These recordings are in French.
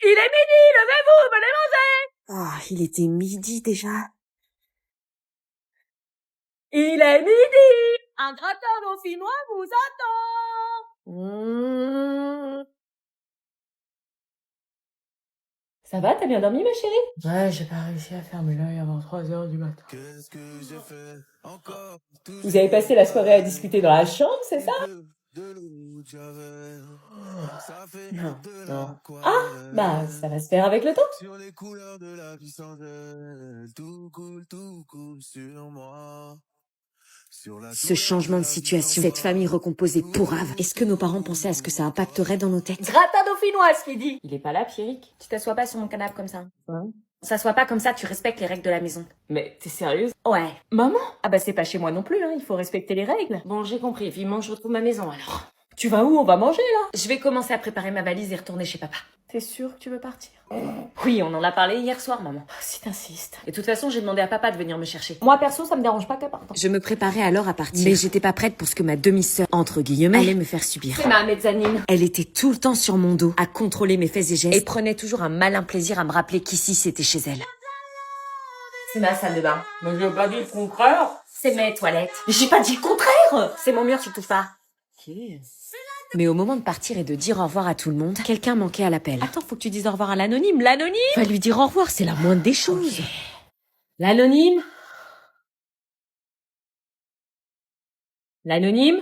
Il est midi, levez-vous, venez manger. Ah, il était midi déjà. Il est midi. Un gratin dauphinois vous attend. Ça va, t'as bien dormi, ma chérie? Ouais, j'ai pas réussi à fermer l'œil avant 3h du matin. Vous avez passé la soirée à discuter dans la chambre, c'est ça? Non. Ah, bah, ça va se faire avec le temps. Sur les couleurs de la vie sans elle, tout coule sur moi. Ce changement de situation, cette famille recomposée pourrave. Est-ce que nos parents pensaient à ce que ça impacterait dans nos têtes? Gratin dauphinois ce midi. Il est pas là, Pierrick? Tu t'assois pas sur mon canapé comme ça. Hein? S'assois pas comme ça, tu respectes les règles de la maison. Mais t'es sérieuse? Ouais. Maman? Ah bah c'est pas chez moi non plus, hein, il faut respecter les règles. Bon, j'ai compris, vivement je retrouve ma maison alors. Tu vas où? On va manger là. Je vais commencer à préparer ma valise et retourner chez papa. T'es sûre que tu veux partir? Oui, on en a parlé hier soir, maman. Si t'insistes. Et de toute façon, j'ai demandé à papa de venir me chercher. Moi perso, ça me dérange pas qu'elle parte. Je me préparais alors à partir, mais j'étais pas prête pour ce que ma demi-sœur, entre guillemets, allait me faire subir. C'est ma mezzanine. Elle était tout le temps sur mon dos, à contrôler mes faits et gestes, et prenait toujours un malin plaisir à me rappeler qu'ici c'était chez elle. C'est ma salle de bain. Mais j'ai pas dit le contraire. C'est mes toilettes. J'ai pas dit le contraire. C'est mon mur, tu touches pas. Ok. Mais au moment de partir et de dire au revoir à tout le monde, quelqu'un manquait à l'appel. Attends, faut que tu dises au revoir à l'anonyme. L'anonyme. Va lui dire au revoir, c'est la moindre des choses. Okay. L'anonyme. L'anonyme.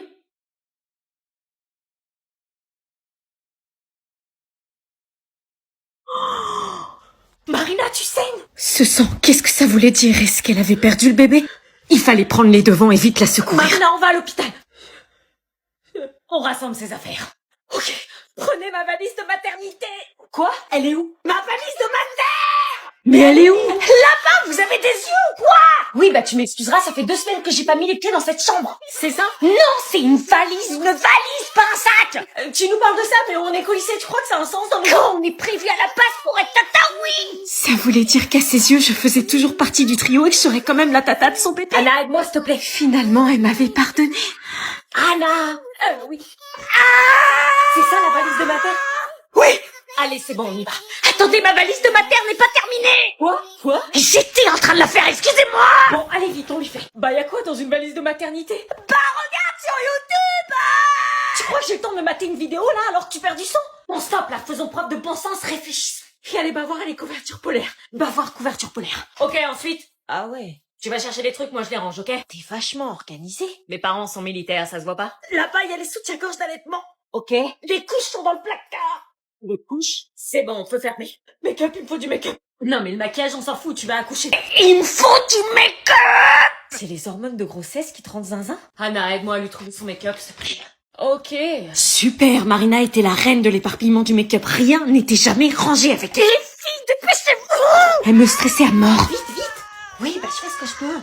Marina, tu saignes. Ce sang, qu'est-ce que ça voulait dire? Est-ce qu'elle avait perdu le bébé? Il fallait prendre les devants et vite la secourir. Marina, on va à l'hôpital. On rassemble ses affaires. Ok. Prenez ma valise de maternité. Quoi? Elle est où? Ma valise de mater. Mais elle est où? Là-bas, vous avez des yeux ou quoi? Oui, bah tu m'excuseras, ça fait 2 semaines que j'ai pas mis les pieds dans cette chambre. C'est ça? Non, c'est une valise, pas un sac. Tu nous parles de ça, mais on est coincés, tu crois que ça a un sens dans le... Quand on est prévu à la base pour être tata, oui. Ça voulait dire qu'à ses yeux, je faisais toujours partie du trio et que je serais quand même la tata de son bébé. Anna, aide-moi, s'il te plaît. Finalement, elle m'avait pardonné. Anna. Oui. C'est ça la valise de mater? Oui. Allez, c'est bon, on y va. Attendez, ma valise de mater n'est pas terminée. Quoi? J'étais en train de la faire, excusez-moi. Bon, allez vite, on lui fait. Bah, y a quoi dans une valise de maternité? Bah, regarde sur YouTube. Tu crois que j'ai le temps de me mater une vidéo, là, alors que tu perds du sang? Bon, stop, là, faisons preuve de bon sens, réfléchissons. Et allez, bah, voir les couvertures polaires. Bah, voir couverture polaire. Ok, ensuite. Ah ouais. Tu vas chercher les trucs, moi je les range, ok? T'es vachement organisée. Mes parents sont militaires, ça se voit pas? Là-bas, il y a les soutiens-gorge d'allaitement. Ok. Les couches sont dans le placard. Les couches? C'est bon, on peut fermer. Make-up, il me faut du make-up. Non, mais le maquillage, on s'en fout, tu vas accoucher. Il me faut du make-up. C'est les hormones de grossesse qui te rendent zinzin? Anna, aide-moi à lui trouver son make-up, s'il te plaît. Ok. Super, Marina était la reine de l'éparpillement du make-up. Rien n'était jamais rangé avec elle. Les filles, dépêchez-vous! Elle me stressait à mort. Vite. Oui, bah je fais ce que je peux.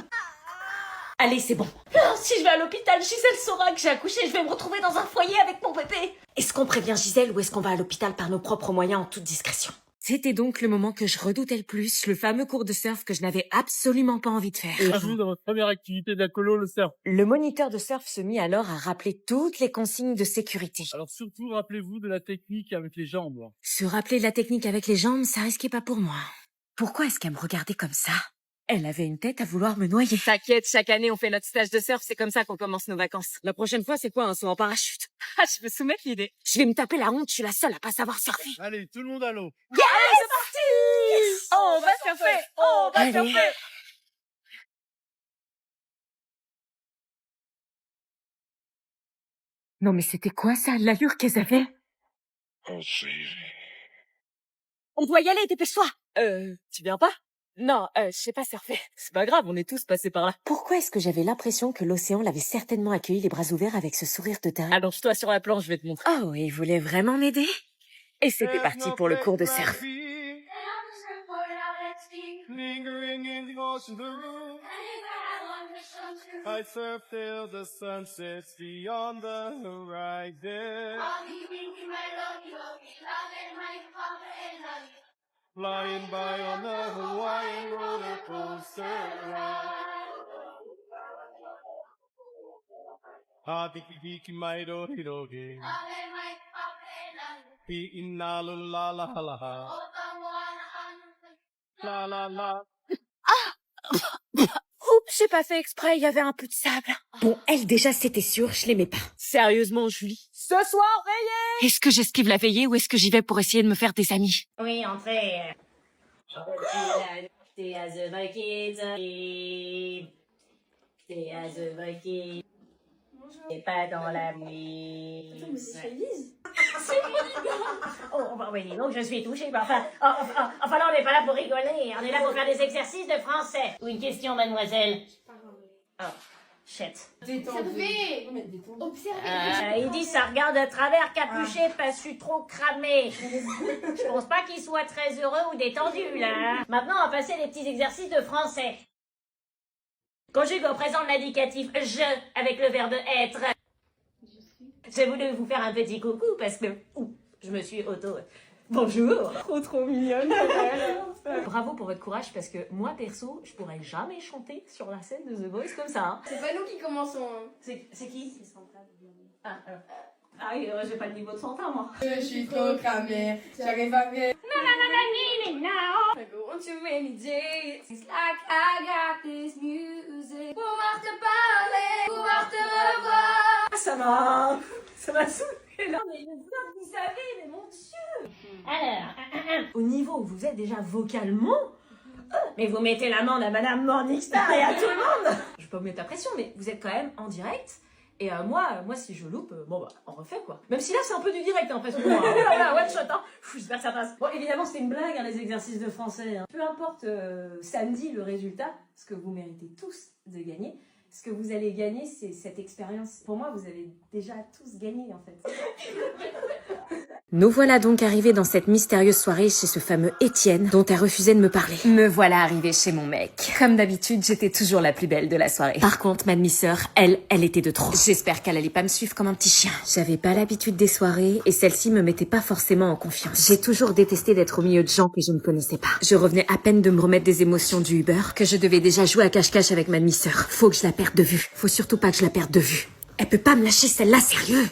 Allez, c'est bon. Si je vais à l'hôpital, Gisèle saura que j'ai accouché, je vais me retrouver dans un foyer avec mon bébé. Est-ce qu'on prévient Gisèle ou est-ce qu'on va à l'hôpital par nos propres moyens en toute discrétion? C'était donc le moment que je redoutais le plus, le fameux cours de surf que je n'avais absolument pas envie de faire. Bienvenue dans votre première activité d'alcoolo, le surf. Le moniteur de surf se mit alors à rappeler toutes les consignes de sécurité. Alors surtout, rappelez-vous de la technique avec les jambes. Se rappeler de la technique avec les jambes, ça risquait pas pour moi. Pourquoi est-ce qu'elle me regardait comme ça? Elle avait une tête à vouloir me noyer. T'inquiète, chaque année on fait notre stage de surf, c'est comme ça qu'on commence nos vacances. La prochaine fois, c'est quoi, un saut en parachute? Ah, je peux soumettre l'idée. Je vais me taper la honte, je suis la seule à pas savoir surfer. Allez, tout le monde à l'eau. Allez, c'est parti! On va surfer! On va Allez. surfer! Non mais c'était quoi ça, l'allure qu'elles avaient? On doit y aller, dépêche-toi! Tu viens pas? Non, je sais pas surfer. C'est pas grave, on est tous passés par là. Pourquoi est-ce que j'avais l'impression que l'océan l'avait certainement accueilli les bras ouverts avec ce sourire de dingue? Allonge-toi sur la planche, je vais te montrer. Oh, il voulait vraiment m'aider? Et c'était parti pour le cours de surf. I surf till the sun sets beyond the horizon. Flying by on the Hawaiian roller coaster ride. Ah, tiki tiki, my dori dogi. Inna la la la la la la. Oups, j'ai pas fait exprès, il y avait un peu de sable. Bon, elle déjà, c'était sûr, je l'aimais pas. Sérieusement, Julie. Ce soir, veillez! Est-ce que j'esquive la veillée ou est-ce que j'y vais pour essayer de me faire des amis? Oui, entrez. T'es à The Kids. T'es à The Kids. T'es pas dans la nuit. Attends, mais c'est Elise. Oh, bah oui, donc je suis touchée. Bah, enfin, là, on n'est pas là pour rigoler. On est là pour faire des exercices de français. Ou une question, mademoiselle. Oh, shit. Observez. Observez. Il dit ça regarde à travers, capuché, pas su trop cramé. Je pense pas qu'il soit très heureux ou détendu, là. Maintenant, on va passer les petits exercices de français. Conjugue au présent de l'indicatif je avec le verbe être. Je voulais vous faire un petit coucou parce que je me suis auto... Bonjour. Trop mignonne. Bravo pour votre courage parce que moi perso, je pourrais jamais chanter sur la scène de The Voice comme ça. Hein. C'est pas nous qui commençons. Hein. C'est qui? C'est Santa. Ah oui, j'ai pas le niveau de Santa moi. Je suis trop cramée. J'arrive à faire. I go on too many dates. It's like I got this music. Pouvoir te parler, pouvoir te revoir. Ça m'a saoulé là. Mais vous savez, mais mon Dieu. Alors, au niveau où vous êtes déjà vocalement, mais vous mettez l'amende à Madame Morningstar et à tout le monde. Je vais pas vous mettre la pression, mais vous êtes quand même en direct. Et moi, si je loupe, bon bah, on refait quoi. Même si là, c'est un peu du direct, hein, parce que moi, voilà, one shot, hein. J'espère que ça passe. Bon, évidemment, c'était une blague, hein, les exercices de français. Hein. Peu importe samedi le résultat, ce que vous méritez tous de gagner. Ce que vous allez gagner, c'est cette expérience. Pour moi, vous avez déjà tous gagné, en fait. Nous voilà donc arrivés dans cette mystérieuse soirée chez ce fameux Étienne dont elle refusait de me parler. Me voilà arrivée chez mon mec. Comme d'habitude, j'étais toujours la plus belle de la soirée. Par contre, ma demi-sœur, elle était de trop. J'espère qu'elle allait pas me suivre comme un petit chien. J'avais pas l'habitude des soirées et celle-ci me mettait pas forcément en confiance. J'ai toujours détesté d'être au milieu de gens que je ne connaissais pas. Je revenais à peine de me remettre des émotions du Uber que je devais déjà jouer à cache-cache avec ma demi-sœur. Faut que je la perde de vue. Faut surtout pas que je la perde de vue. Elle peut pas me lâcher celle-là, sérieux.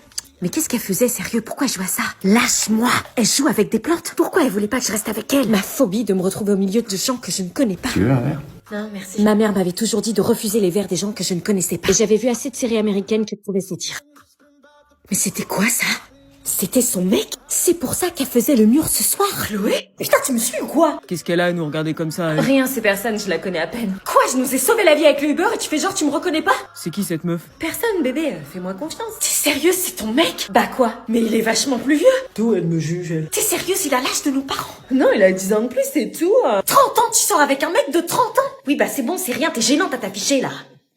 Mais qu'est-ce qu'elle faisait, sérieux? Pourquoi elle jouait à ça? Lâche-moi! Elle joue avec des plantes? Pourquoi elle voulait pas que je reste avec elle? Ma phobie de me retrouver au milieu de gens que je ne connais pas. Tu veux un verre? Non, merci. Ma mère m'avait toujours dit de refuser les verres des gens que je ne connaissais pas. Et j'avais vu assez de séries américaines que je pouvais se dire. Mais c'était quoi, ça? C'était son mec? C'est pour ça qu'elle faisait le mur ce soir? Chloé? Putain, tu me suis ou quoi? Qu'est-ce qu'elle a à nous regarder comme ça, elle? Rien, ces personnes, je la connais à peine. Quoi? Je nous ai sauvé la vie avec le Uber et tu fais genre tu me reconnais pas? C'est qui cette meuf? Personne, bébé, fais-moi confiance. T'es sérieux, c'est ton mec? Bah quoi? Mais il est vachement plus vieux. D'où elle me juge, elle? T'es sérieux, il a l'âge de nos parents? Non, il a 10 ans de plus, c'est tout. 30 ans, tu sors avec un mec de 30 ans? Oui, bah c'est bon, c'est rien, t'es gênante à t'afficher là.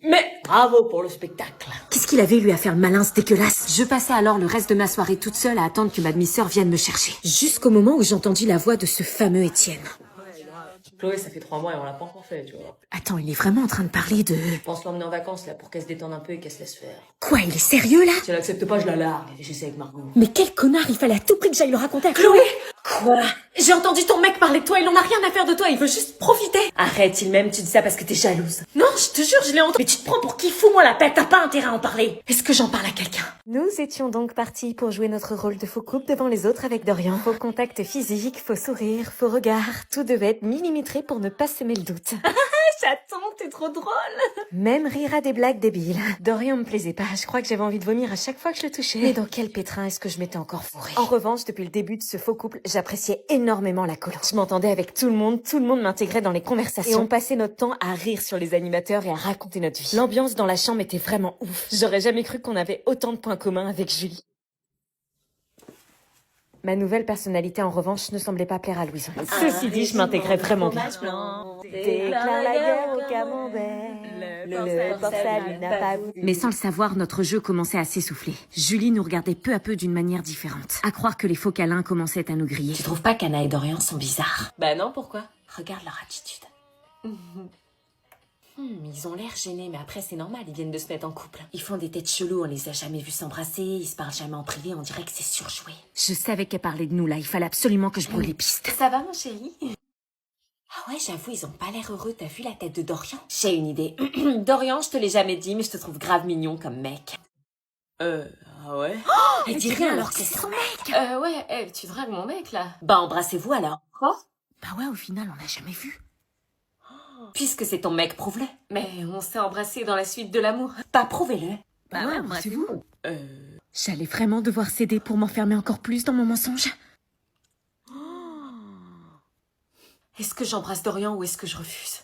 Mais bravo pour le spectacle. Qu'est-ce qu'il avait lui à faire le malin, ce dégueulasse? Je passais alors le reste de ma soirée toute seule à attendre que ma demi-sœur vienne me chercher. Jusqu'au moment où j'entendis la voix de ce fameux Étienne. Chloé, ça fait 3 mois et on l'a pas encore fait, tu vois. Attends, il est vraiment en train de parler de... Je pense l'emmener en vacances, là, pour qu'elle se détende un peu et qu'elle se laisse faire. Quoi, il est sérieux là? Si elle accepte pas, je la largue. J'essaie avec Margot. Mais quel connard, il fallait à tout prix que j'aille le raconter à Chloé. Quoi? J'ai entendu ton mec parler de toi, il en a rien à faire de toi, il veut juste profiter. Arrête, il m'aime, tu dis ça parce que t'es jalouse. Non, je te jure, je l'ai entendu. Mais tu te prends pour qui? Fous-moi la paix, t'as pas intérêt à en parler. Est-ce que j'en parle à quelqu'un? Nous étions donc partis pour jouer notre rôle de faux couple devant les autres avec Dorian. Faux contact physique, faux sourire, faux regard, tout devait être millimétré pour ne pas semer le doute. J'attends, t'es trop drôle. Même rire à des blagues débiles. Dorian me plaisait pas, je crois que j'avais envie de vomir à chaque fois que je le touchais. Mais dans quel pétrin est-ce que je m'étais encore fourrée? En revanche, depuis le début de ce faux couple, j'appréciais énormément la colo. Je m'entendais avec tout le monde m'intégrait dans les conversations. Et on passait notre temps à rire sur les animateurs et à raconter notre vie. L'ambiance dans la chambre était vraiment ouf. J'aurais jamais cru qu'on avait autant de points communs avec Julie. Ma nouvelle personnalité, en revanche, ne semblait pas plaire à Louison. Ceci dit, je m'intégrais vraiment bien. Déclare la guerre au camembert. Le Porça, lui, n'a pas voulu. Mais sans le savoir, notre jeu commençait à s'essouffler. Julie nous regardait peu à peu d'une manière différente. À croire que les faux câlins commençaient à nous griller. Tu trouves pas qu'Anna et Dorian sont bizarres? Bah non, pourquoi? Regarde leur attitude. Ils ont l'air gênés, mais après c'est normal, ils viennent de se mettre en couple. Ils font des têtes cheloues, on les a jamais vus s'embrasser, ils se parlent jamais en privé, on dirait que c'est surjoué. Je savais qu'elle parlait de nous là, il fallait absolument que je brûle les pistes. Ça va mon chéri? Ah ouais, j'avoue, ils ont pas l'air heureux, t'as vu la tête de Dorian? J'ai une idée. Dorian, je te l'ai jamais dit, mais je te trouve grave mignon comme mec. Ah ouais? Elle dit rien alors que c'est son mec. Ouais, tu dragues mon mec, là. Bah embrassez-vous alors. Quoi? Bah ouais, au final, on l'a jamais vu. Puisque c'est ton mec, prouve-le. Mais on s'est embrassés dans la suite de l'amour. Bah prouvez-le. Bah ouais, embrassez-vous. J'allais vraiment devoir céder pour m'enfermer encore plus dans mon mensonge. Est-ce que j'embrasse Dorian ou est-ce que je refuse?